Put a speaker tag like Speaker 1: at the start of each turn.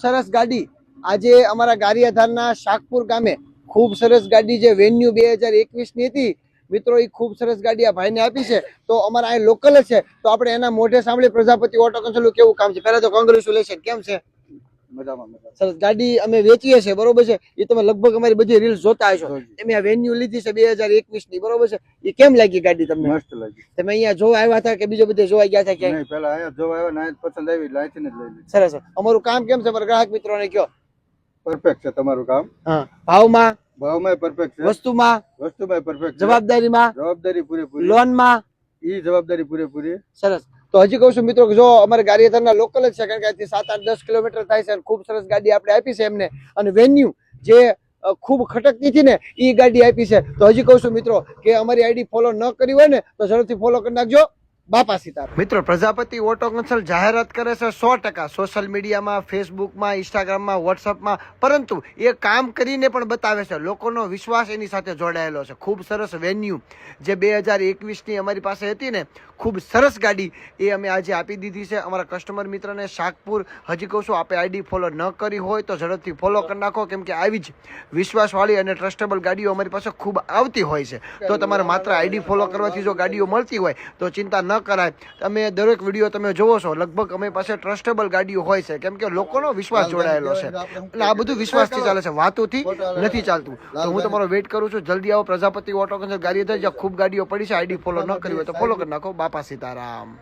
Speaker 1: સરસ ગાડી આજે અમારા ગારિયાધારના શાકપુર ગામે ખૂબ સરસ ગાડી જે વેન્યુ 2021 ની હતી મિત્રો, એ ખૂબ સરસ ગાડી આ ભાઈને આપી છે. તો અમારા અહીં લોકલ છે, તો આપણે એના મોઢે સાંભળી પ્રજાપતિ ઓટો કન્સલ્ટ કેવું કામ છે. પહેલા તો કોંગ્રેચ્યુલેશન, કેમ છે? સરસ ગાડી અમે વેચીએ છીએ, બરોબર છે. એ તમે લગભગ અમારી બધી રીલ્સ જોતા હશો. તમે આ વેન્યુ લીધી છે 2021 ની, બરોબર છે. એ કેમ લાગી ગાડી તમને?
Speaker 2: મસ્ત લાગી.
Speaker 1: તમે અહીંયા જોવા આવ્યા હતા કે બીજો બધે જોવા ગયા હતા ક્યાંય?
Speaker 2: નહીં, પહેલા અહીંયા જોવા આવ્યા, ના પસંદ આવી, લાઈથી જ લઈ લીધી.
Speaker 1: સરસ. અમારું કામ કેમ છે અમારા ગ્રાહક મિત્રોને કયો?
Speaker 2: પરફેક્ટ છે તમારું કામ.
Speaker 1: હા, ભાવમાં,
Speaker 2: ભાવમાં પરફેક્ટ છે,
Speaker 1: વસ્તુમાં
Speaker 2: પરફેક્ટ,
Speaker 1: જવાબદારીમાં,
Speaker 2: જવાબદારી પૂરેપૂરી,
Speaker 1: લોનમાં
Speaker 2: ઈ જવાબદારી પૂરેપૂરી.
Speaker 1: સરસ. તો હજી કહું છું મિત્રો કે જો અમારે ગારિયાધારના લોકલ જ છે, કારણ કે અહીંથી 7-8-10 કિલોમીટર થાય છે. ખૂબ સરસ ગાડી આપણે આપી છે એમને. અને વેન્યુ જે ખૂબ ખટકતી હતી ને, એ ગાડી આપી છે. તો હજી કહું છું મિત્રો કે અમારી આઈડી ફોલો ન કરી હોય ને તો ઝડપથી ફોલો કરી નાખજો. બાપા સીતારામ. મિત્રો, પ્રજાપતિ ઓટો કન્સલ્ટ જાહેરાત કરે છે 100% સોશિયલ મીડિયામાં, ફેસબુકમાં, ઇન્સ્ટાગ્રામમાં, વોટ્સઅપમાં, પરંતુ એ કામ કરીને પણ બતાવે છે. લોકોનો વિશ્વાસ એની સાથે જોડાયેલો છે. ખૂબ સરસ વેન્યુ જે 2021 ની અમારી પાસે હતી ને, ખૂબ સરસ ગાડી એ અમે આજે આપી દીધી છે અમારા કસ્ટમર મિત્રને શાકપુર. હજી કહું છું, આપણે આઈડી ફોલો ન કરી હોય તો ઝડપથી ફોલો કરી નાખો, કેમ કે આવી જ વિશ્વાસવાળી અને ટ્રસ્ટેબલ ગાડીઓ અમારી પાસે ખૂબ આવતી હોય છે. તો તમારે માત્ર આઈડી ફોલો કરવાથી જો ગાડીઓ મળતી હોય તો ચિંતા ન કરાય. તમે દરેક વિડીયો તમે જોવો છો, લગભગ અમે પાસે ટ્રસ્ટેબલ ગાડીઓ હોય છે, કેમ કે લોકોનો વિશ્વાસ જોડાયેલો છે. એટલે આ બધું વિશ્વાસથી ચાલે છે, વાતોથી નથી ચાલતું. તો હું તમારો વેઇટ કરું છું. જલ્દી આવો પ્રજાપતિ ઓટો કન્સલ્ટ ગારિયાધાર, જ્યાં ખૂબ ગાડીઓ પડી છે. આઈડી ફોલો ન કરી હોય તો ફોલો કરી નાખો. બાપા સીતારામ.